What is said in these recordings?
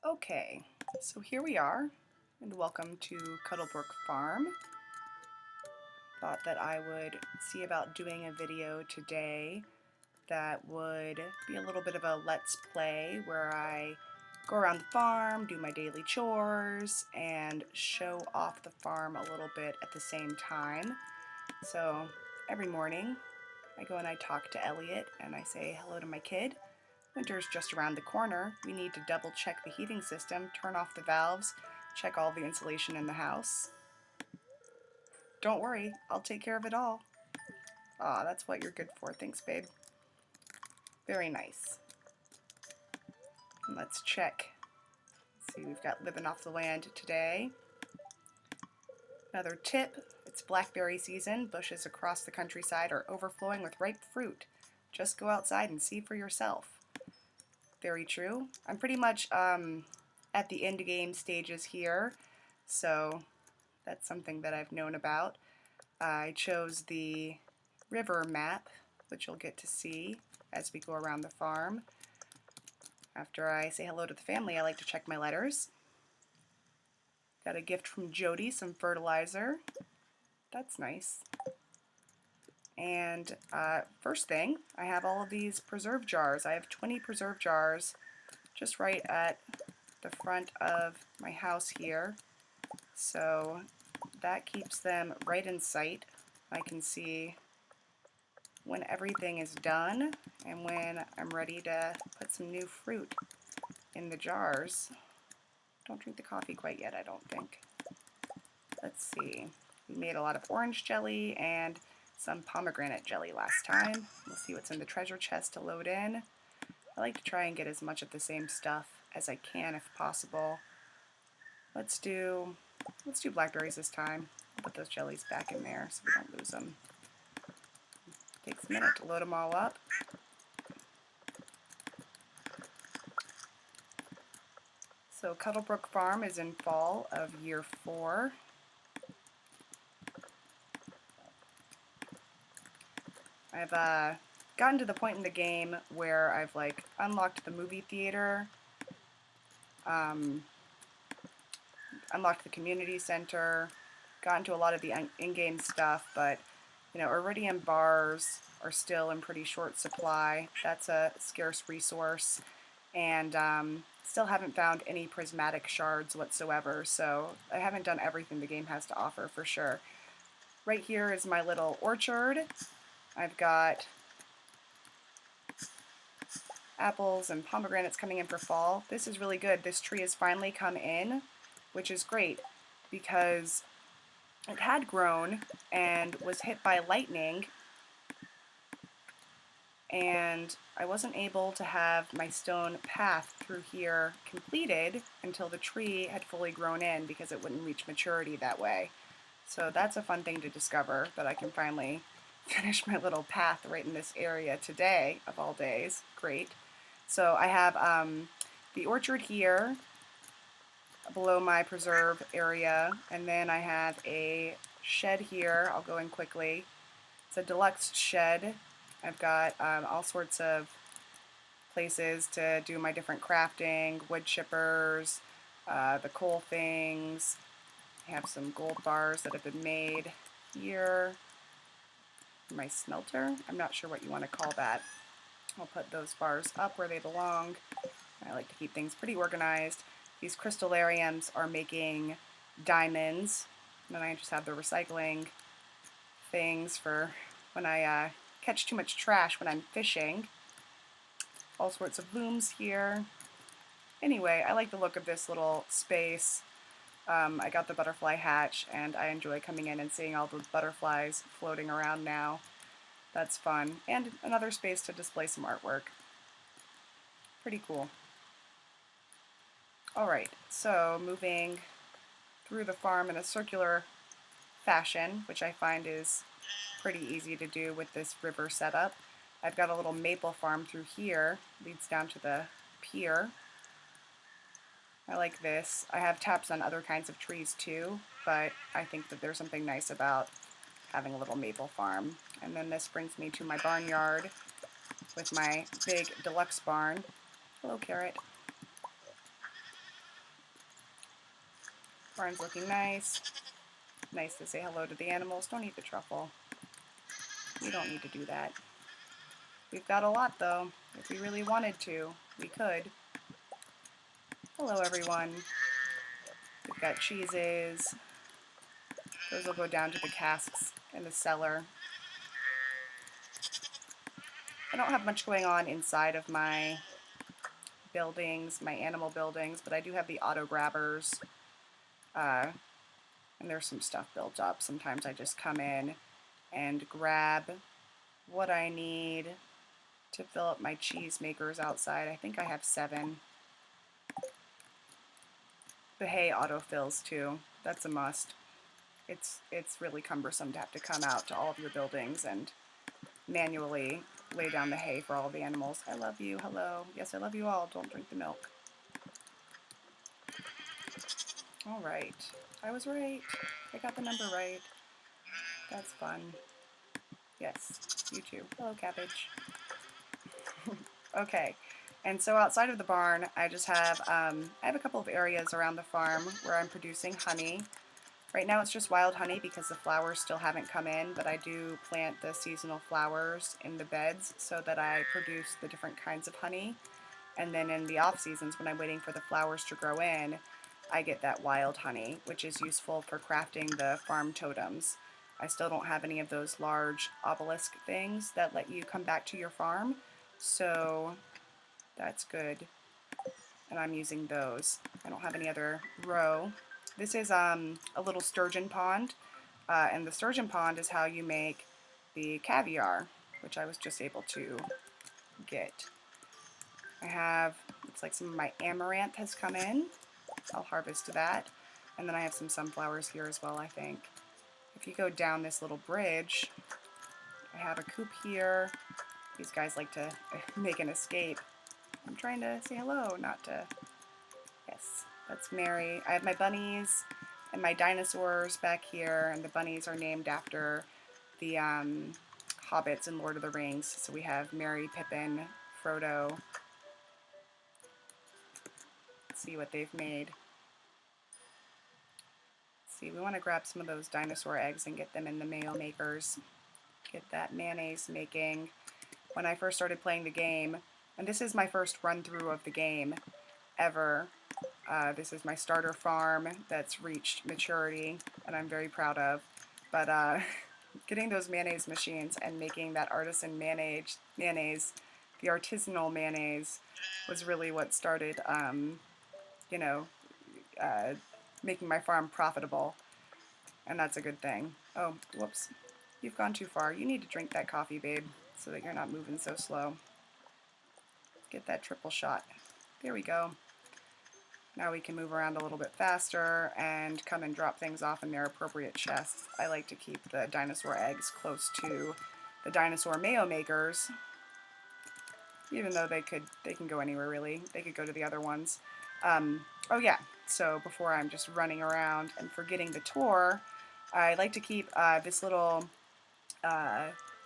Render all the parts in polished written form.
Okay, so here we are, and welcome to Cuddlebrook Farm. Thought that I would see about doing a video today that would be a little bit of a let's play where I go around the farm, do my daily chores, and show off the farm a little bit at the same time. So every morning I go and I talk to Elliot and I say hello to my kid. Winter's just around the corner. We need to double check the heating system, turn off the valves, check all the insulation in the house. Don't worry, I'll take care of it all. Aw, that's what you're good for. Thanks, babe. Very nice. And let's check. Let's see, we've got living off the land today. Another tip, it's blackberry season. Bushes across the countryside are overflowing with ripe fruit. Just go outside and see for yourself. Very true. I'm pretty much at the end game stages here, so that's something that I've known about. I chose the river map, which you'll get to see as we go around the farm. After I say hello to the family, I like to check my letters. Got a gift from Jody, some fertilizer. That's nice. And first thing, I have all of these preserve jars. I have 20 preserve jars just right at the front of my house here. So that keeps them right in sight. I can see when everything is done and when I'm ready to put some new fruit in the jars. Don't drink the coffee quite yet, I don't think. Let's see. We made a lot of orange jelly and some pomegranate jelly last time. We'll see what's in the treasure chest to load in. I like to try and get as much of the same stuff as I can if possible. Let's do blackberries this time. I'll put those jellies back in there so we don't lose them. Takes a minute to load them all up. So Cuddlebrook Farm is in fall of year 4. I've gotten to the point in the game where I've like unlocked the movie theater, unlocked the community center, gotten to a lot of the in-game stuff, but you know, iridium bars are still in pretty short supply. That's a scarce resource, and still haven't found any prismatic shards whatsoever, so I haven't done everything the game has to offer for sure. Right here is my little orchard. I've got apples and pomegranates coming in for fall. This is really good. This tree has finally come in, which is great because it had grown and was hit by lightning, and I wasn't able to have my stone path through here completed until the tree had fully grown in because it wouldn't reach maturity that way. So that's a fun thing to discover, that I can finally finish my little path right in this area today, of all days. Great. So I have the orchard here below my preserve area, and then I have a shed here. I'll go in quickly. It's a deluxe shed. I've got all sorts of places to do my different crafting, wood chippers, the coal things. I have some gold bars that have been made here. My smelter, I'm not sure what you want to call that. I'll put those bars up where they belong. I like to keep things pretty organized. These crystallariums are making diamonds, and then I just have the recycling things for when I catch too much trash when I'm fishing. All sorts of looms here. Anyway, I like the look of this little space. I got the butterfly hatch, and I enjoy coming in and seeing all the butterflies floating around now. That's fun. And another space to display some artwork. Pretty cool. Alright, so moving through the farm in a circular fashion, which I find is pretty easy to do with this river setup. I've got a little maple farm through here, leads down to the pier. I like this. I have taps on other kinds of trees too, but I think that there's something nice about having a little maple farm. And then this brings me to my barnyard with my big deluxe barn. Hello, Carrot. Barn's looking nice. Nice to say hello to the animals. Don't eat the truffle. We don't need to do that. We've got a lot though. If we really wanted to, we could. Hello everyone. We've got cheeses. Those will go down to the casks in the cellar. I don't have much going on inside of my buildings, my animal buildings, but I do have the auto grabbers. And there's some stuff built up. Sometimes I just come in and grab what I need to fill up my cheese makers outside. I think I have 7. The hay autofills too. That's a must. It's really cumbersome to have to come out to all of your buildings and manually lay down the hay for all the animals. I love you. Hello. Yes, I love you all. Don't drink the milk. All right. I was right. I got the number right. That's fun. Yes, you too. Hello, cabbage. Okay, and so outside of the barn, I just have I have a couple of areas around the farm where I'm producing honey. Right now it's just wild honey because the flowers still haven't come in, but I do plant the seasonal flowers in the beds so that I produce the different kinds of honey. And then in the off seasons when I'm waiting for the flowers to grow in, I get that wild honey, which is useful for crafting the farm totems. I still don't have any of those large obelisk things that let you come back to your farm, so that's good. And I'm using those. I don't have any other row. This is a little sturgeon pond, and the sturgeon pond is how you make the caviar, which I was just able to get. I have, looks like some of my amaranth has come in. I'll harvest that. And then I have some sunflowers here as well, I think. If you go down this little bridge, I have a coop here. These guys like to make an escape. I'm trying to say hello, not to... Yes, that's Mary. I have my bunnies and my dinosaurs back here, and the bunnies are named after the hobbits in Lord of the Rings. So we have Merry, Pippin, Frodo. Let's see what they've made. Let's see, we want to grab some of those dinosaur eggs and get them in the mayo makers. Get that mayonnaise making. When I first started playing the game, and this is my first run through of the game ever. This is my starter farm that's reached maturity, and I'm very proud of. But getting those mayonnaise machines and making that artisan mayonnaise, the artisanal mayonnaise, was really what started, you know, making my farm profitable, and that's a good thing. Oh, whoops. You've gone too far. You need to drink that coffee, babe, so that you're not moving so slow. Get that triple shot. There we go. Now we can move around a little bit faster and come and drop things off in their appropriate chests. I like to keep the dinosaur eggs close to the dinosaur mayo makers, even though they can go anywhere really. They could go to the other ones. Oh yeah, so before I'm just running around and forgetting the tour, I like to keep this little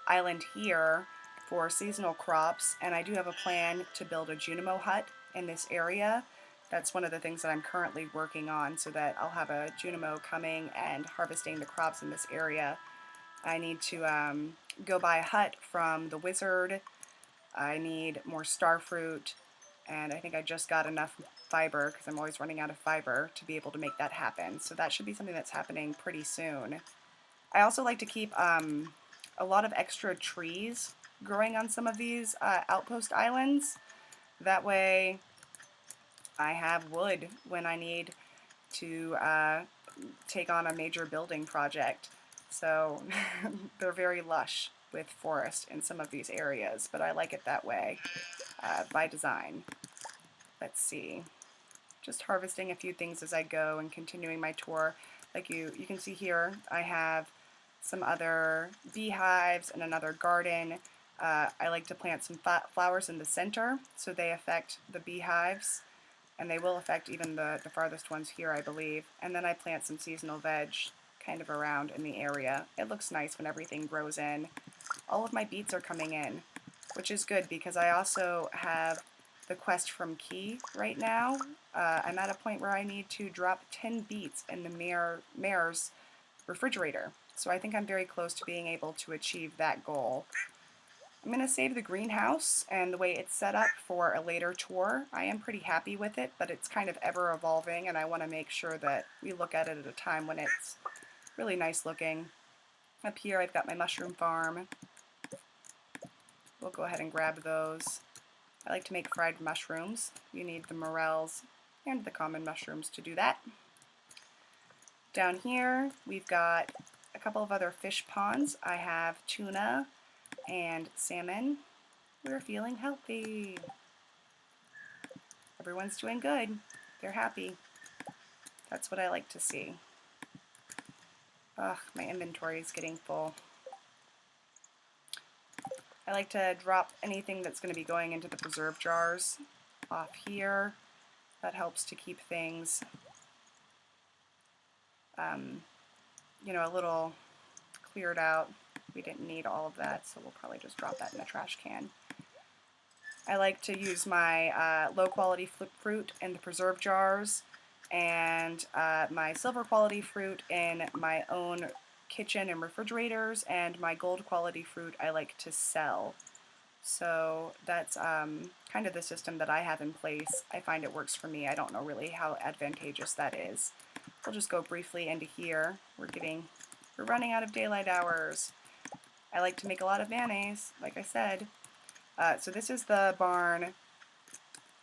island here for seasonal crops, and I do have a plan to build a Junimo hut in this area. That's one of the things that I'm currently working on, so that I'll have a Junimo coming and harvesting the crops in this area. I need to go buy a hut from the wizard. I need more starfruit, and I think I just got enough fiber, because I'm always running out of fiber, to be able to make that happen. So that should be something that's happening pretty soon. I also like to keep a lot of extra trees growing on some of these outpost islands. That way I have wood when I need to take on a major building project. So they're very lush with forest in some of these areas, but I like it that way by design. Let's see. Just harvesting a few things as I go and continuing my tour. Like you can see here, I have some other beehives and another garden. I like to plant some flowers in the center so they affect the beehives, and they will affect even the farthest ones here, I believe. And then I plant some seasonal veg kind of around in the area. It looks nice when everything grows in. All of my beets are coming in, which is good because I also have the quest from Key right now. I'm at a point where I need to drop 10 beets in the mare's refrigerator. So I think I'm very close to being able to achieve that goal. I'm going to save the greenhouse and the way it's set up for a later tour. I am pretty happy with it, but it's kind of ever evolving, and I want to make sure that we look at it at a time when it's really nice looking. Up here I've got my mushroom farm. We'll go ahead and grab those. I like to make fried mushrooms. You need the morels and the common mushrooms to do that. Down here we've got a couple of other fish ponds. I have tuna and salmon. We're feeling healthy. Everyone's doing good. They're happy. That's what I like to see. Ugh, my inventory is getting full. I like to drop anything that's going to be going into the preserve jars off here. That helps to keep things, you know, a little cleared out. We didn't need all of that, so we'll probably just drop that in the trash can. I like to use my low quality fruit in the preserve jars and my silver quality fruit in my own kitchen and refrigerators, and my gold quality fruit I like to sell. So that's kind of the system that I have in place. I find it works for me. I don't know really how advantageous that is. We'll just go briefly into here. We're running out of daylight hours. I like to make a lot of mayonnaise, like I said. So this is the barn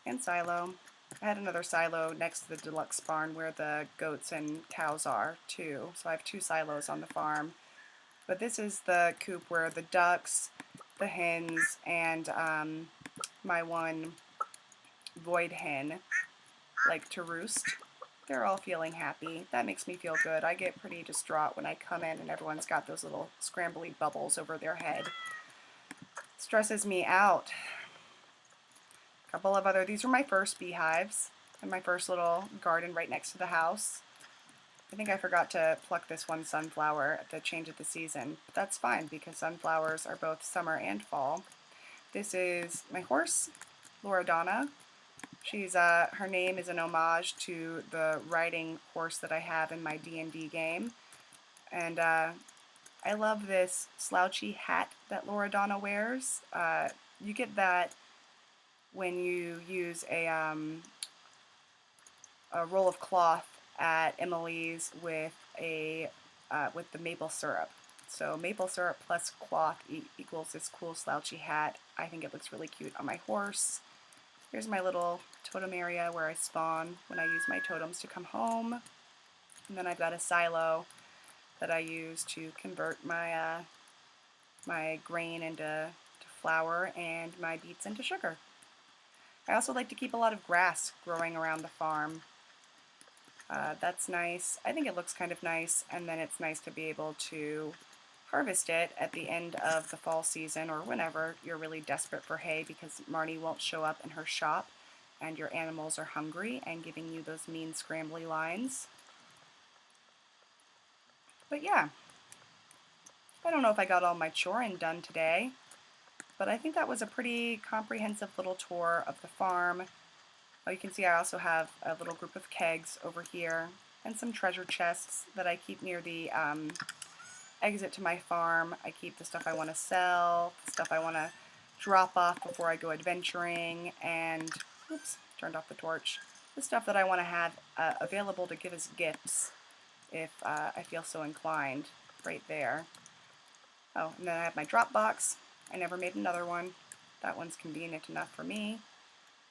and silo. I had another silo next to the deluxe barn where the goats and cows are too. So I have 2 silos on the farm. But this is the coop where the ducks, the hens, and my one void hen like to roost. They're all feeling happy. That makes me feel good. I get pretty distraught when I come in and everyone's got those little scrambly bubbles over their head. Stresses me out. A couple of other, these were my first beehives and my first little garden right next to the house. I think I forgot to pluck this one sunflower at the change of the season, but that's fine because sunflowers are both summer and fall. This is my horse, Loredana. She's her name is an homage to the riding horse that I have in my D&D game, and I love this slouchy hat that Loredana wears. You get that when you use a roll of cloth at Emily's with the maple syrup. So maple syrup plus cloth equals this cool slouchy hat. I think it looks really cute on my horse. Here's my little totem area where I spawn when I use my totems to come home. And then I've got a silo that I use to convert my my grain into flour and my beets into sugar. I also like to keep a lot of grass growing around the farm. That's nice. I think it looks kind of nice, and then it's nice to be able to harvest it at the end of the fall season or whenever you're really desperate for hay because Marnie won't show up in her shop and your animals are hungry and giving you those mean scrambly lines. But yeah, I don't know if I got all my choring done today, but I think that was a pretty comprehensive little tour of the farm. Oh, you can see I also have a little group of kegs over here and some treasure chests that I keep near the exit to my farm. I keep the stuff I want to sell, the stuff I want to drop off before I go adventuring, and, oops, turned off the torch, the stuff that I want to have available to give as gifts if I feel so inclined, right there. Oh, and then I have my drop box. I never made another one. That one's convenient enough for me.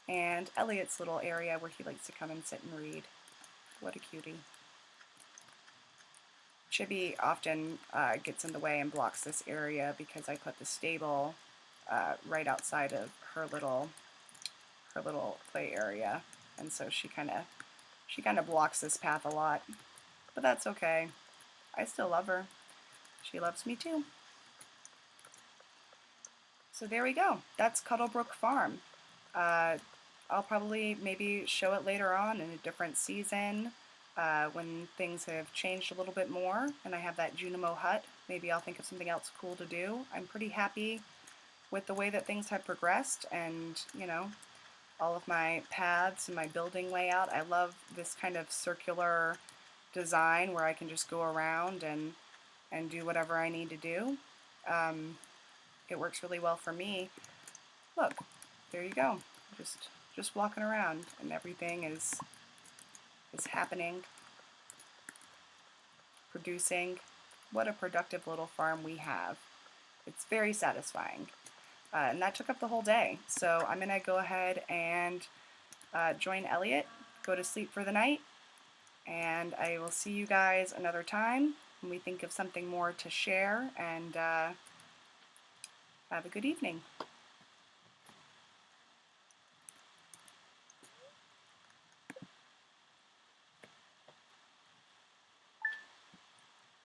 And Elliot's little area where he likes to come and sit and read. What a cutie. Chibi often gets in the way and blocks this area because I put the stable right outside of her little play area, and so she kind of blocks this path a lot. But that's okay. I still love her. She loves me too. So there we go. That's Cuddlebrook Farm. I'll probably maybe show it later on in a different season when things have changed a little bit more and I have that Junimo hut. Maybe I'll think of something else cool to do. I'm pretty happy with the way that things have progressed, and you know, all of my paths and my building layout. I love this kind of circular design where I can just go around and do whatever I need to do. Um, it works really well for me. Look, there you go. Just walking around and everything is happening, producing. What a productive little farm we have. It's very satisfying. And that took up the whole day. So I'm gonna go ahead and join Elliot, go to sleep for the night, and I will see you guys another time when we think of something more to share, and have a good evening.